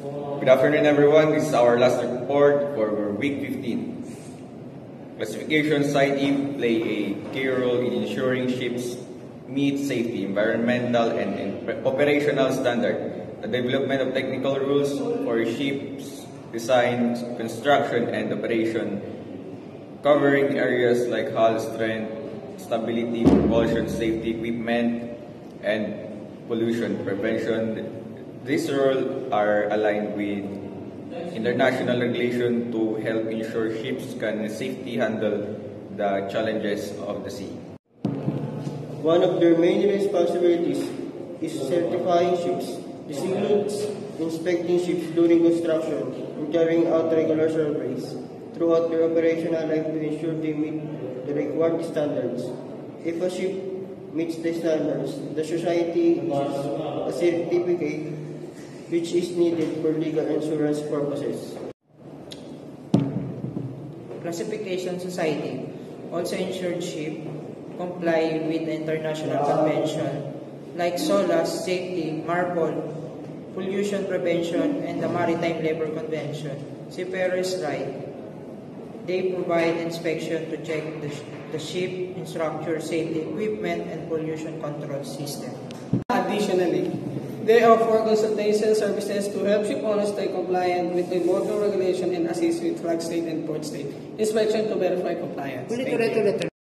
Good afternoon, everyone. This is our last report for week 15. Classification Society play a key role in ensuring ships meet safety, environmental, and operational standards. The development of technical rules for ships design, construction, and operation, covering areas like hull strength, stability, propulsion, safety equipment, and pollution prevention. These roles are aligned with international regulation to help ensure ships can safely handle the challenges of the sea. One of their main responsibilities is certifying ships. This includes inspecting ships during construction and carrying out regular surveys throughout their operational life to ensure they meet the required standards. If a ship meets the standards, the society issues a certificate which is needed for legal insurance purposes. Classification Society also ensured ships comply with the international convention like SOLAS, safety, MARPOL, pollution prevention, and the Maritime Labor Convention. Seafarers' right. They provide inspection to check the ship, structure, safety equipment, and pollution control system. Additionally, they offer consultation services to help ship owners stay compliant with the water regulation and assist with flag state and port state inspection to verify compliance.